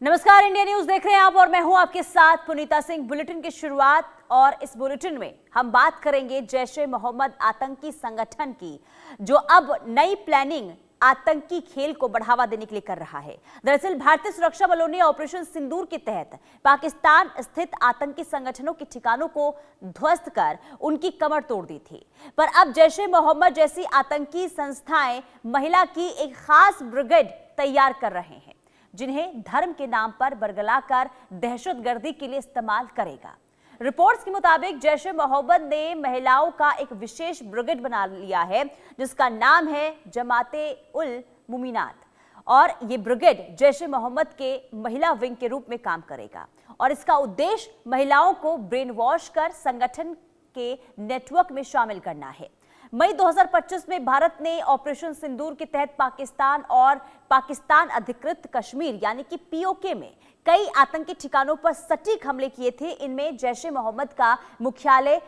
नमस्कार, India news देख रहे हैं आप और मैं हूं आपके साथ पुनीता सिंह। बुलेटिन की शुरुआत, और इस बुलेटिन में हम बात करेंगे जैश ए मोहम्मद आतंकी संगठन की, जो अब नई प्लानिंग आतंकी खेल को बढ़ावा देने के लिए कर रहा है। दरअसल भारतीय सुरक्षा बलों ने ऑपरेशन सिंदूर के तहत पाकिस्तान स्थित आतंकी संगठनों के ठिकानों को ध्वस्त कर उनकी कमर तोड़ दी थी। पर अब जैश ए मोहम्मद जैसी आतंकी संस्थाएं महिला की एक खास ब्रिगेड तैयार कर रहे हैं, जिन्हें धर्म के नाम पर बरगलाकर दहशतगर्दी के लिए इस्तेमाल करेगा। रिपोर्ट्स के मुताबिक जैश ए मोहम्मद ने महिलाओं का एक विशेष ब्रिगेड बना लिया है, जिसका नाम है जमाते उल मुमिनात, और ये ब्रिगेड जैश ए मोहम्मद के महिला विंग के रूप में काम करेगा। और इसका उद्देश्य महिलाओं को ब्रेन वॉश कर संगठन के नेटवर्क में शामिल करना है। मई 2025 में भारत ने ऑपरेशन सिंदूर के तहत पाकिस्तान और पाकिस्तान अधिकृत कश्मीर यानी कि पीओके में कई आतंकी ठिकानों पर सटीक हमले किए थे। इनमें जैश ए मोहम्मद का मुख्यालय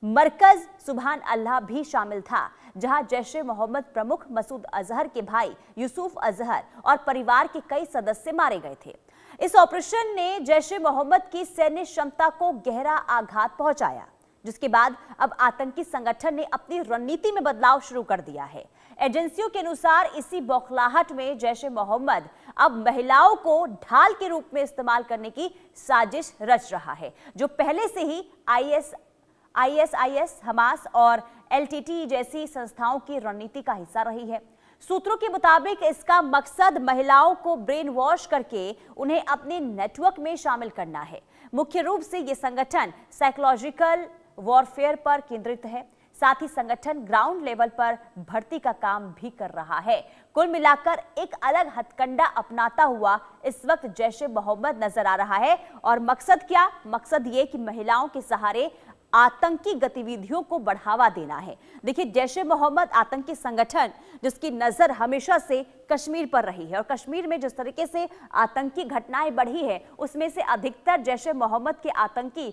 मरकज सुभान अल्लाह भी शामिल था, जहां जैश ए मोहम्मद प्रमुख मसूद अजहर के भाई यूसुफ अजहर और परिवार के कई सदस्य मारे गए थे। इस ऑपरेशन ने जैश ए मोहम्मद की सैन्य क्षमता को गहरा आघात पहुंचाया, जिसके बाद अब आतंकी संगठन ने अपनी रणनीति में बदलाव शुरू कर दिया है। एजेंसियों के अनुसार इसी बौखलाहट में जैश ए मोहम्मद अब महिलाओं को ढाल के रूप में इस्तेमाल करने की साजिश रच रहा है, जो पहले से ही आईएसआईएस, हमास और एलटीटी जैसी संस्थाओं की रणनीति का हिस्सा रही है। सूत्रों के मुताबिक इसका मकसद महिलाओं को ब्रेन वॉश करके उन्हें अपने नेटवर्क में शामिल करना है। मुख्य रूप से यह संगठन साइकोलॉजिकल वॉरफेयर पर केंद्रित है। साथ ही संगठन ग्राउंड लेवल पर भर्ती का काम भी कर रहा है। कुल मिलाकर एक अलग हथकंडा अपनाता हुआ इस वक्त जैश ए मोहम्मद नजर आ रहा है। और मकसद क्या? मकसद ये कि महिलाओं के सहारे आतंकी गतिविधियों को बढ़ावा देना है। देखिए, जैश ए मोहम्मद आतंकी संगठन जिसकी नजर हमेशा से कश्मीर पर रही है, और कश्मीर में जिस तरीके से आतंकी घटनाएं बढ़ी है, उसमें से अधिकतर जैश ए मोहम्मद के आतंकी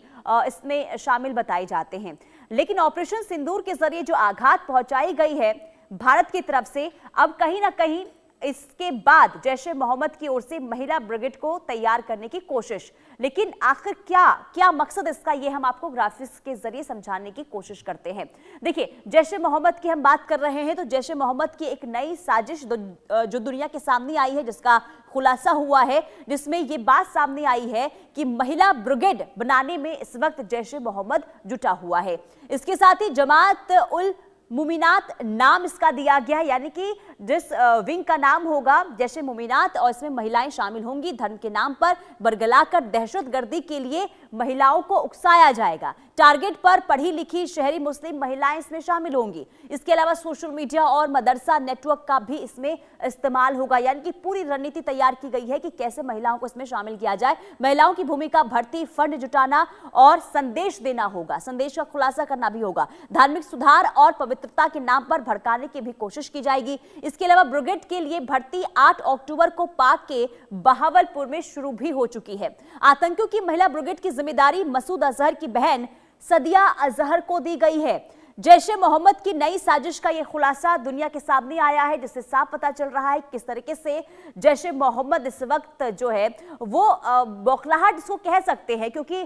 इसमें शामिल बताए जाते हैं। लेकिन ऑपरेशन सिंदूर के जरिए जो आघात पहुंचाई गई है भारत की तरफ से, अब कहीं ना कहीं इसके बाद जैश ए मोहम्मद की ओर से महिला ब्रिगेड को तैयार करने की कोशिश। लेकिन आखिर क्या मकसद इसका, ये हम आपको ग्राफिक्स के जरिए समझाने की कोशिश करते हैं। देखिए, जैश ए मोहम्मद की हम बात कर रहे हैं, तो जैश ए मोहम्मद की एक नई साजिश जो दुनिया के सामने आई है, जिसका खुलासा हुआ है, जिसमें ये बात सामने आई है कि महिला ब्रिगेड बनाने में इस वक्त जैश ए मोहम्मद जुटा हुआ है। इसके साथ ही जमात उल मुमिनात नाम इसका दिया गया है, यानी कि जिस विंग का नाम होगा जैश ए मुमिनात, और इसमें महिलाएं शामिल होंगी। धर्म के नाम पर बरगलाकर दहशतगर्दी के लिए महिलाओं को उकसाया जाएगा। टारगेट पर पढ़ी लिखी शहरी मुस्लिम महिलाएं इसमें शामिल होंगी। इसके अलावा सोशल मीडिया और मदरसा नेटवर्क का भी इसमें इस्तेमाल होगा, यानी कि पूरी रणनीति तैयार की गई है कि कैसे महिलाओं को इसमें शामिल किया जाए। महिलाओं की भूमिका भर्ती, फंड जुटाना और संदेश देना होगा, संदेश का खुलासा करना भी होगा। धार्मिक सुधार और पवित्रता के नाम पर भड़काने की भी कोशिश की जाएगी। इसके अलावा ब्रिगेड के लिए भर्ती 8 अक्टूबर को पाक के बहावलपुर में शुरू भी हो चुकी है। आतंकियों की महिला ब्रिगेड की जिम्मेदारी मसूद अजहर की बहन सदिया अजहर को दी गई है। जैश ए मोहम्मद की नई साजिश का यह खुलासा दुनिया के सामने आया है, जिससे साफ पता चल रहा है किस तरीके से जैश ए मोहम्मद इस वक्त जो है वो बौखलाहट इसको कह सकते हैं, क्योंकि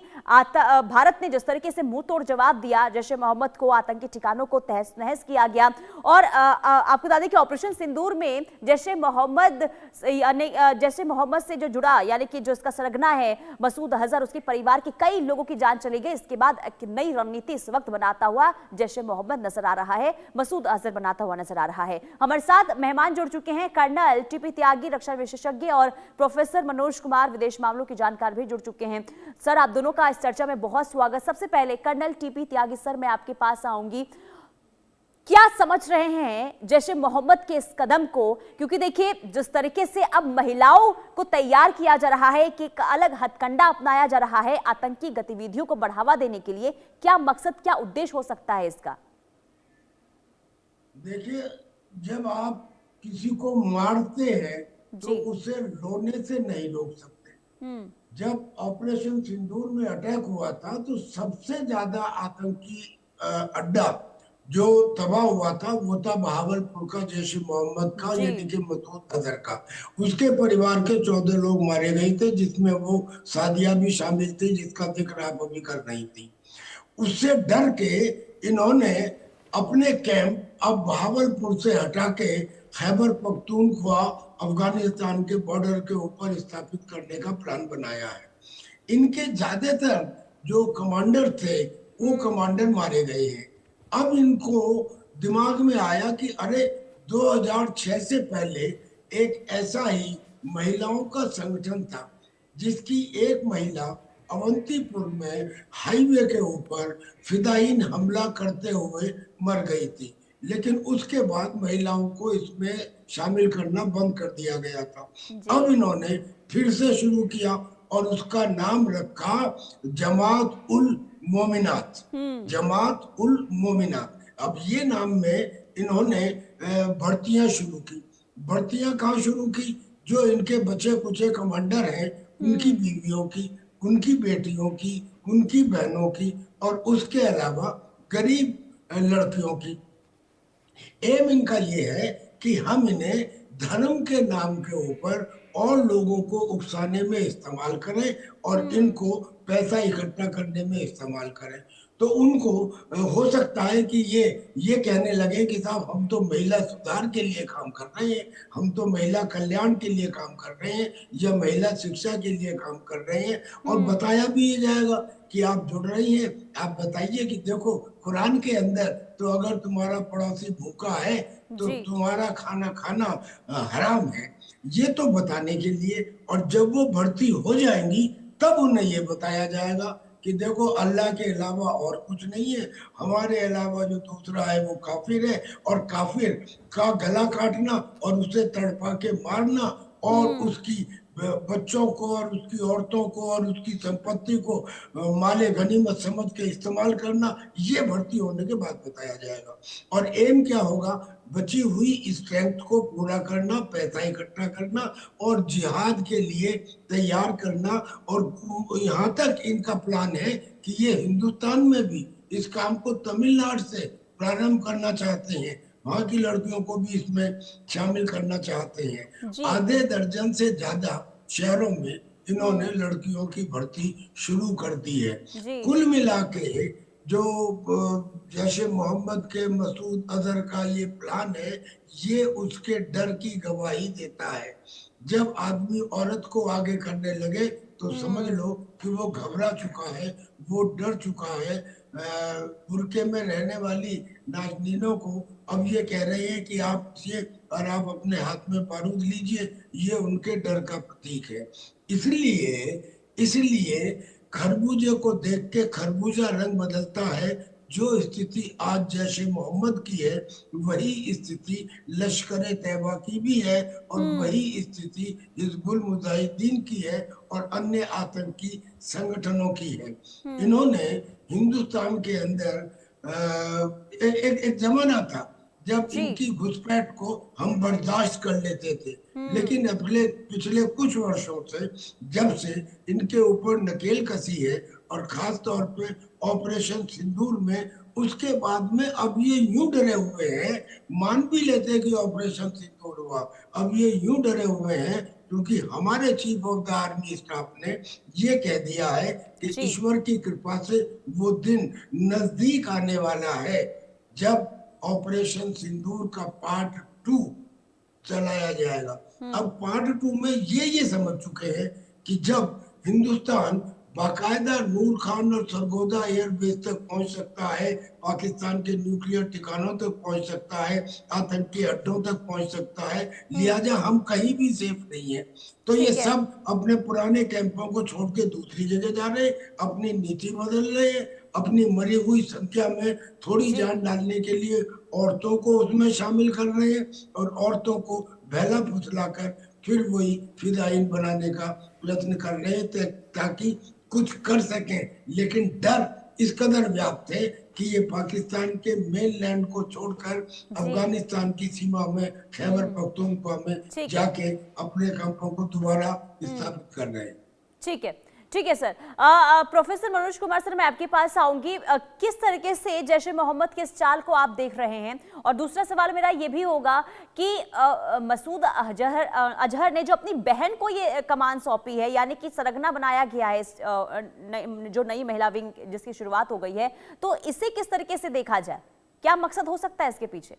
भारत ने जिस तरीके से मुंह तोड़ जवाब दिया जैश ए मोहम्मद को, आतंकी ठिकानों को तहस नहस किया गया। और आपको बता दें कि ऑपरेशन सिंदूर में जैश ए मोहम्मद से जो जुड़ा, यानी कि जो इसका सरगना है मसूद अजहर, उसके परिवार के कई लोगों की जान चली गई। इसके बाद एक नई रणनीति इस वक्त बनाता हुआ जैश ए मोहम्मद नजर आ रहा है, मसूद अजहर बनाता हुआ नजर आ रहा है। हमारे साथ मेहमान जुड़ चुके हैं, कर्नल टीपी त्यागी, रक्षा विशेषज्ञ, और प्रोफेसर मनोज कुमार, विदेश मामलों के जानकार भी जुड़ चुके हैं। सर, आप दोनों का इस चर्चा में बहुत स्वागत। सबसे पहले कर्नल टीपी त्यागी सर, मैं आपके पास आऊंगी। क्या समझ रहे हैं जैश ए मोहम्मद के इस कदम को? क्योंकि देखिए, जिस तरीके से अब महिलाओं को तैयार किया जा रहा है, कि एक अलग हथकंडा अपनाया जा रहा है आतंकी गतिविधियों को बढ़ावा देने के लिए, क्या मकसद, क्या उद्देश्य हो सकता है इसका? देखिए, जब आप किसी को मारते हैं तो उसे रोने से नहीं रोक सकते। जब ऑपरेशन सिंदूर में अटैक हुआ था, तो सबसे ज्यादा आतंकी अड्डा जो तबाह हुआ था वो था बहावलपुर का जैश ए मोहम्मद का, जी। यानी कि मसूद अजहर का। उसके परिवार के 14 लोग मारे गए थे, जिसमें वो सादिया भी शामिल थी, जिसका जिक्र आप अभी कर रही थी। उससे डर के इन्होंने अपने कैंप अब बहावलपुर से हटा के खैबर पख्तूनख्वा अफगानिस्तान के बॉर्डर के ऊपर स्थापित करने का प्लान बनाया है। इनके ज्यादातर जो कमांडर थे वो कमांडर मारे गए हैं। अब इनको दिमाग में आया कि अरे 2006 से पहले एक ऐसा ही महिलाओं का संगठन था, जिसकी एक महिला अवंतीपुर में हाईवे के ऊपर फिदायीन हमला करते हुए मर गई थी। लेकिन उसके बाद महिलाओं को इसमें शामिल करना बंद कर दिया गया था। अब जी। इन्होंने फिर से शुरू किया और उसका नाम रखा जमात उल मोमिनात। जमात उल मोमिनात। अब ये नाम में इन्होंने भर्तियां शुरू की। भर्तियां कहाँ शुरू की? जो इनके बचे कुचे कमांडर हैं उनकी बीवियों की, उनकी बेटियों की, उनकी बहनों की, और उसके अलावा गरीब लड़कियों की। एम इनका ये है कि हम इन्हें धर्म के नाम के ऊपर और लोगों को उकसाने में इस्तेमाल करें और इनको पैसा इकट्ठा करने में इस्तेमाल करें। तो उनको हो सकता है कि ये कहने लगे कि साहब हम तो महिला सुधार के लिए काम कर रहे हैं, हम तो महिला कल्याण के लिए काम कर रहे हैं, या महिला शिक्षा के लिए काम कर रहे हैं। और बताया भी ये जाएगा कि आप जुड़ रही हैं, आप बताइए कि देखो कुरान के अंदर तो अगर तुम्हारा पड़ोसी भूखा है तो जी। तुम्हारा खाना खाना हराम है। ये तो बताने के लिए। और जब वो भर्ती हो जाएंगी तब उन्हें ये बताया जाएगा कि देखो अल्लाह के अलावा और कुछ नहीं है, हमारे अलावा जो दूसरा है वो काफिर है, और काफिर का गला काटना और उसे तड़पा के मारना और उसकी बच्चों को और उसकी औरतों को और उसकी संपत्ति को माले गनीमत समझ के इस्तेमाल करना, ये भर्ती होने के बाद बताया जाएगा। और एम क्या होगा? बची हुई स्ट्रेंथ को पूरा करना, पैसा इकट्ठा करना और जिहाद के लिए तैयार करना। और यहाँ तक इनका प्लान है कि ये हिंदुस्तान में भी इस काम को तमिलनाडु से प्रारंभ करना चाहते हैं, वहां की लड़कियों को भी इसमें शामिल करना चाहते हैं। जी। आधे दर्जन से ज्यादा शहरों में इन्होंने लड़कियों की भर्ती शुरू कर दी है। जी। कुल मिला के जो जैसे मोहम्मद के मसूद अजहर का ये प्लान है, ये उसके डर की गवाही देता है। जब आदमी औरत को आगे करने लगे तो समझ लो कि वो घबरा चुका है, वो डर चुका है। बुरके में रहने वाली नाजनीनों को अब ये कह रहे हैं कि आप ये और आप अपने हाथ में बारूद लीजिए, ये उनके डर का प्रतीक है। इसलिए इसलिए खरबूजे को देख के खरबूजा रंग बदलता है। जो स्थिति आज जैश ए मोहम्मद की है वही स्थिति लश्कर तैयबा की भी है, और वही स्थिति हिजबुल मुजाहिदीन की है और अन्य आतंकी संगठनों की है। इन्होंने हिंदुस्तान के अंदर एक जमाना था जब जी। इनकी घुसपैठ को हम बर्दाश्त कर लेते थे, लेकिन अगले पिछले कुछ वर्षों से जब से इनके ऊपर नकेल कसी है, और खास तौर पे ऑपरेशन सिंदूर में, उसके बाद में अब ये यूं डरे हुए हैं, मान भी लेते कि ऑपरेशन सिंदूर हुआ, अब ये यूं डरे हुए हैं क्योंकि हमारे chief of the army staff ने ये कह दिया है कि ईश्वर की कृपा से वो दिन नजदीक आने वाला है जब ऑपरेशन सिंदूर का पार्ट 2 चलाया जाएगा। अब पार्ट 2 में ये समझ चुके हैं कि जब हिंदुस्तान बाकायदा नूर खान और सरगोदा एयरबेस तक पहुंच सकता है, पाकिस्तान के न्यूक्लियर ठिकानों तक पहुंच सकता है, आतंकी अड्डों तक पहुंच सकता है, लिहाजा हम कहीं भी सेफ नहीं है। तो ये सब अपने पुराने कैंपों को छोड़ के दूसरी जगह जा रहे, अपनी नीति बदल रहे हैं, अपनी मरी हुई संख्या में थोड़ी जान डालने के लिए औरतों को उसमें शामिल कर रहे हैं, और औरतों को बहला फुसलाकर फिर वही फिदायीन बनाने का प्रयत्न कर रहे हैं ताकि कुछ कर सकें। लेकिन डर इस कदर व्याप्त है कि ये पाकिस्तान के मेन लैंड को छोड़कर अफगानिस्तान की सीमा में खैबर पख्तूनख्वा में जाके अपने कैंपों को दोबारा स्थापित कर रहे हैं। ठीक है, ठीक है sir. Professor Manoj Kumar sir, मैं आपके पास आऊंगी। किस तरीके से जैश ए मोहम्मद के इस चाल को आप देख रहे हैं? और दूसरा सवाल मेरा ये भी होगा कि मसूद अजहर ने जो अपनी बहन को ये कमान सौंपी है, यानी कि सरगना बनाया गया है जो नई महिला विंग जिसकी शुरुआत हो गई है, तो इसे किस तरीके से देखा जाए? क्या मकसद हो सकता है इसके पीछे?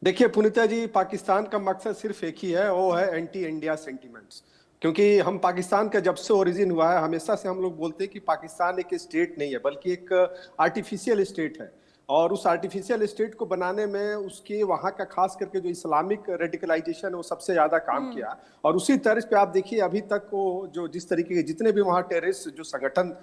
देखिए पुनीता जी, पाकिस्तान का मकसद सिर्फ एक ही है, वो है एंटी इंडिया सेंटिमेंट्स। क्योंकि हम पाकिस्तान का जब से ओरिजिन हुआ है, हमेशा से हम लोग बोलते हैं कि पाकिस्तान एक स्टेट नहीं है बल्कि एक आर्टिफिशियल स्टेट है। और उस आर्टिफिशियल स्टेट को बनाने में उसके वहाँ का खास करके जो इस्लामिक रेडिकलाइजेशन वो सबसे ज्यादा काम किया। और उसी तर्ज पे आप देखिए अभी तक वो जो जिस तरीके के जितने भी वहाँ टेररिस्ट जो संगठन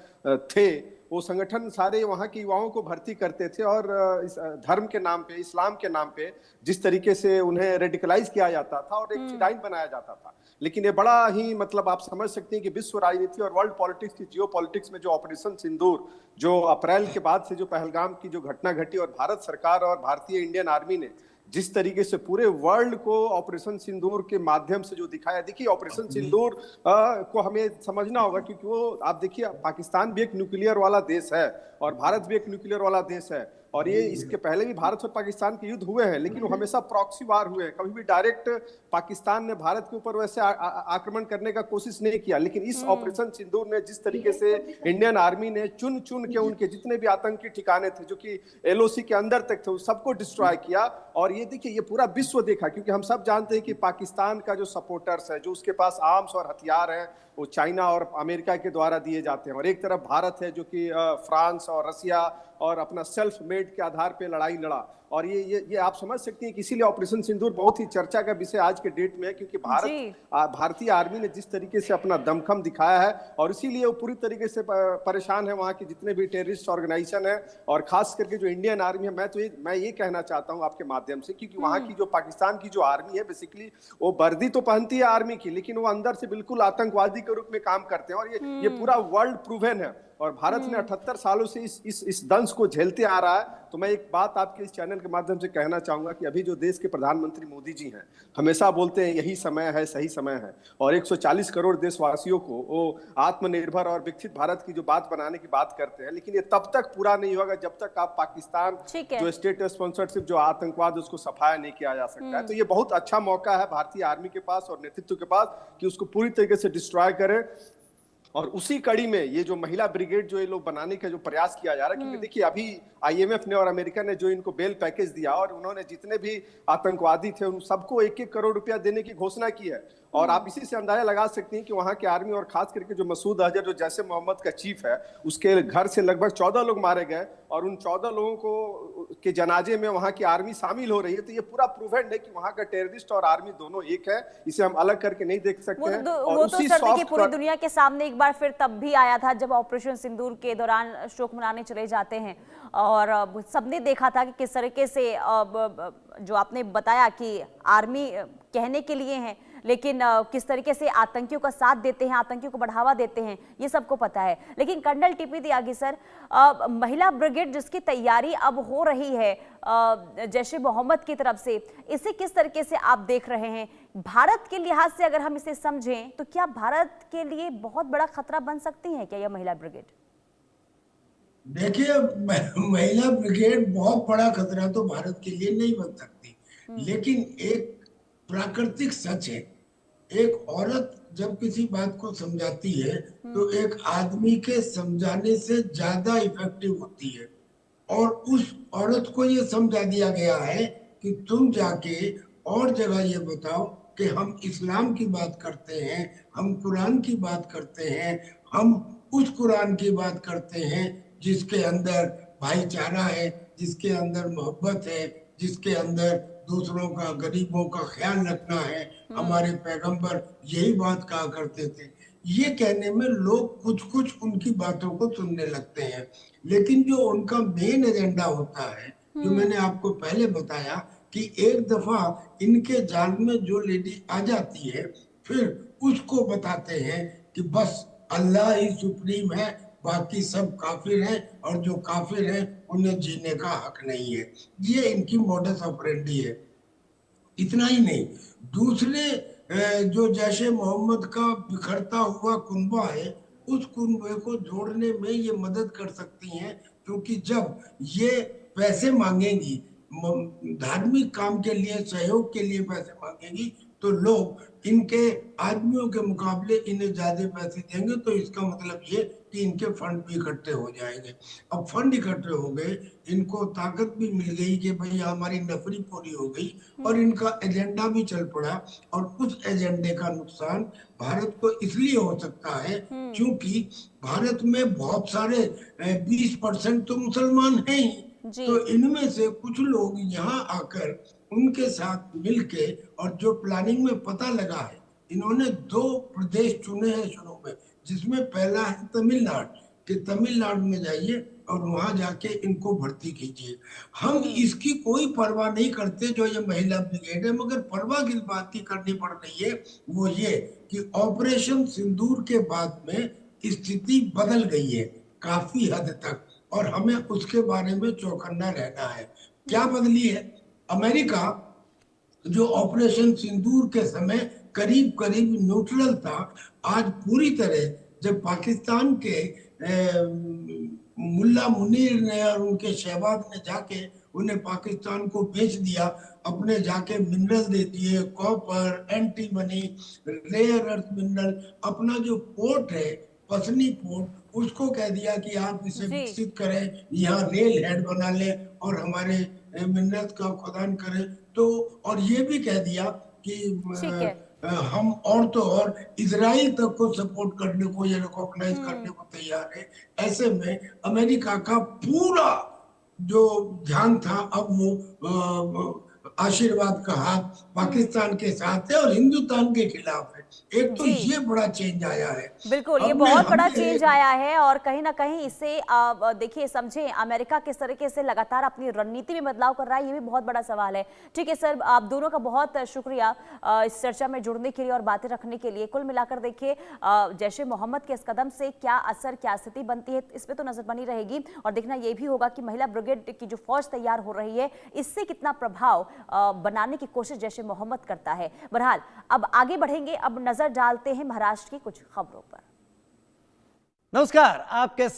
थे, वो संगठन सारे वहाँ के युवाओं को भर्ती करते थे और इस धर्म के नाम पे, इस्लाम के नाम पे जिस तरीके से उन्हें रेडिकलाइज किया जाता था और एक फिदाइन बनाया जाता था। लेकिन ये बड़ा ही मतलब आप समझ सकते हैं कि विश्व राजनीति और वर्ल्ड पॉलिटिक्स की जियो पॉलिटिक्स में जो ऑपरेशन सिंदूर जो अप्रैल के बाद से जो पहलगाम की जो घटना घटी और भारत सरकार और भारतीय इंडियन आर्मी ने जिस तरीके से पूरे वर्ल्ड को ऑपरेशन सिंदूर के माध्यम से जो दिखाया। देखिए ऑपरेशन सिंदूर को हमें समझना होगा क्योंकि वो आप देखिए पाकिस्तान भी एक न्यूक्लियर वाला देश है और भारत भी एक न्यूक्लियर वाला देश है। और ये इसके पहले भी भारत और पाकिस्तान के युद्ध हुए हैं, लेकिन वो हमेशा प्रॉक्सी वार हुए हैं। कभी भी डायरेक्ट पाकिस्तान ने भारत के ऊपर वैसे आक्रमण करने का कोशिश नहीं किया। लेकिन इस ऑपरेशन सिंदूर ने जिस तरीके से इंडियन आर्मी ने चुन चुन के उनके जितने भी आतंकी ठिकाने थे जो कि एलओसी के अंदर तक थे, उस सबको डिस्ट्रॉय किया। और ये देखिए ये पूरा विश्व देखा, क्योंकि हम सब जानते हैं कि पाकिस्तान का जो सपोर्टर्स है, जो उसके पास आर्म्स और हथियार हैं, वो चाइना और अमेरिका के द्वारा दिए जाते हैं। और एक तरफ भारत है जो कि फ्रांस और रसिया और अपना सेल्फ मेड के आधार पे लड़ाई लड़ा। और ये आप समझ सकते हैं कि इसीलिए ऑपरेशन सिंदूर बहुत ही चर्चा का विषय आज के डेट में है, क्योंकि भारतीय आर्मी ने जिस तरीके से अपना दमखम दिखाया है और इसीलिए वो पूरी तरीके से परेशान है वहाँ के जितने भी टेररिस्ट ऑर्गेनाइजेशन है और खास करके जो इंडियन आर्मी है। मैं ये कहना चाहता हूँ आपके माध्यम से, क्योंकि वहाँ की जो पाकिस्तान की जो आर्मी है बेसिकली वो वर्दी तो पहनती है आर्मी की, लेकिन वो अंदर से बिल्कुल आतंकवादी के रूप में काम करते हैं। और ये पूरा वर्ल्ड प्रूवन है और भारत ने 78 सालों से इस दंश को झेलते आ रहा है। तो मैं एक बात आपके इस चैनल के माध्यम से कहना चाहूंगा कि अभी जो देश के प्रधानमंत्री मोदी जी हैं, हमेशा बोलते हैं यही समय है, सही समय है, और 140 करोड़ देशवासियों को वो आत्मनिर्भर और विकसित भारत की जो बात बनाने की बात करते हैं। लेकिन ये तब तक पूरा नहीं होगा जब तक आप पाकिस्तान जो स्टेट स्पॉन्सरशिप जो आतंकवाद उसको सफाया नहीं किया जा सकता है। तो ये बहुत अच्छा मौका है भारतीय आर्मी के पास और नेतृत्व के पास कि उसको पूरी तरीके से डिस्ट्रॉय करें। और उसी कड़ी में ये जो महिला ब्रिगेड जो ये लोग बनाने का जो प्रयास किया जा रहा है, क्योंकि देखिए अभी आईएमएफ ने और अमेरिका ने जो इनको बेल पैकेज दिया और उन्होंने जितने भी आतंकवादी थे उन सबको 1-1 करोड़ रुपया देने की घोषणा की है। और आप इसी से अंदाजा लगा सकते हैं कि वहां के आर्मी और खास करके जो मसूद अजहर जो जैश ए मोहम्मद का चीफ है, उसके घर से लगभग 14 लोग मारे गए और उन 14 लोगों को के जनाजे में वहां की आर्मी शामिल हो रही है। तो ये पूरा प्रूवन है कि वहां का टेररिस्ट और आर्मी दोनों एक है, इसे हम अलग करके नहीं देख सकते हैं। और उसी सॉफ्ट पूरी दुनिया के सामने एक बार फिर तब भी आया था जब ऑपरेशन सिंदूर के दौरान शोक मनाने चले जाते हैं और सबने देखा था कि किस तरीके से जो आपने बताया कि आर्मी कहने के लिए है, लेकिन किस तरीके से आतंकियों का साथ देते हैं, आतंकियों को बढ़ावा देते हैं, ये सबको पता है। लेकिन कर्नल टीपी त्यागी सर, महिला ब्रिगेड जिसकी तैयारी अब हो रही है जैश ए मोहम्मद की तरफ से, इसे किस तरीके से आप देख रहे हैं? भारत के लिहाज से अगर हम इसे समझें तो क्या भारत के लिए बहुत बड़ा खतरा बन सकती है क्या यह महिला ब्रिगेड? देखिए महिला ब्रिगेड बहुत बड़ा खतरा तो भारत के लिए नहीं बन सकती, लेकिन एक प्राकृतिक सच है, एक औरत जब किसी बात को समझाती है तो एक आदमी के समझाने से ज्यादा इफेक्टिव होती है। और उस औरत को ये समझा दिया गया है कि तुम जाके और जगह ये बताओ कि हम इस्लाम की बात करते हैं, हम कुरान की बात करते हैं, हम उस कुरान की बात करते हैं जिसके अंदर भाईचारा है, जिसके अंदर मोहब्बत है, जिसके अंदर दूसरों का, गरीबों का ख्याल रखना है। हमारे पैगंबर यही बात कहा करते थे। ये कहने में लोग कुछ कुछ उनकी बातों को सुनने लगते हैं, लेकिन जो उनका मेन एजेंडा होता है, जो मैंने आपको पहले बताया कि एक दफा इनके जान में जो लेडी आ जाती है, फिर उसको बताते हैं कि बस अल्लाह ही सुप्रीम है, बाकी सब काफिर हैं और जो काफिर हैं उन्हें जीने का हक नहीं है। ये इनकी मोडस ऑपरेंडी है। इतना ही नहीं, दूसरे जो जैश ए मोहम्मद का बिखरता हुआ कुनबा है, उस कुनबे को जोड़ने में ये मदद कर सकती हैं, क्योंकि जब ये पैसे मांगेंगी, धार्मिक काम के लिए, सहयोग के लिए पैसे मांगेंगी, तो लोग इनके आदमियों के मुकाबले इन्हें ज्यादा पैसे देंगे। तो इसका मतलब ये कि इनके फंड भी इकट्ठे हो जाएंगे। अब फंड इकट्ठे हो गए, इनको ताकत भी मिल गई कि भाई हमारी नफरी पूरी हो गई, और इनका एजेंडा भी चल पड़ा। और उस एजेंडे का नुकसान भारत को इसलिए हो सकता है क्योंकि भारत में बहुत सारे 20% तो मुसलमान हैं ही। तो इनमें से कुछ लोग यहाँ आकर उनके साथ मिलके, और जो प्लानिंग में पता लगा है, इन्होंने 2 प्रदेश चुने हैं शुरू में, जिसमें पहला है तमिलनाडु, कि तमिलनाडु में जाइए और वहां जाके इनको भर्ती कीजिए। हम इसकी कोई परवाह नहीं करते जो ये महिला ब्रिगेड है, मगर परवाह किस बात की करनी पड़ रही है, वो ये कि ऑपरेशन सिंदूर के बाद में स्थिति बदल गई है काफी हद तक, और हमें उसके बारे में चौकन्ना रहना है। क्या बदली है? अमेरिका जो ऑपरेशन सिंदूर के समय करीब करीब न्यूट्रल था, आज पूरी तरह, जब पाकिस्तान के मुल्ला मुनीर ने और उनके शहबाज ने जाके उन्हें पाकिस्तान को बेच दिया, अपने जाके मिनरल दे दिए, copper, antimony, rare earth mineral, अपना जो पोर्ट है पसनी पोर्ट, उसको कह दिया कि आप इसे विकसित करें, यहाँ रेल हेड बना ले और हमारे मिन्नत का खुदान करें। तो और ये भी कह दिया कि हम और तो और इजराइल तक को सपोर्ट करने को, ये रिकॉग्नाइज करने को तैयार है। ऐसे में अमेरिका का पूरा जो ध्यान था, अब वो आशीर्वाद का हाथ पाकिस्तान के साथ है और हिंदुस्तान के खिलाफ है। एक तो ये बड़ा चेंज आया है। बिल्कुल, ये बहुत बड़ा चेंज आया है, और कहीं ना कहीं इससे देखिए, समझे, अमेरिका किस तरीके से लगातार अपनी रणनीति में बदलाव कर रहा है, ये भी बहुत बड़ा सवाल है। ठीक है सर, आप दोनों का बहुत शुक्रिया इस चर्चा में जुड़ने के लिए और बातें रखने के लिए। कुल मिलाकर देखिए, जैश ए मोहम्मद के इस कदम से क्या असर, क्या स्थिति बनती है, इस पर तो नजर बनी रहेगी, और देखना ये भी होगा कि महिला ब्रिगेड की जो फौज तैयार हो रही है, इससे कितना प्रभाव बनाने की कोशिश जैश ए मोहम्मद करता है। बहरहाल अब आगे बढ़ेंगे, अब नजर डालते हैं महाराष्ट्र की कुछ खबरों पर। नमस्कार, आपके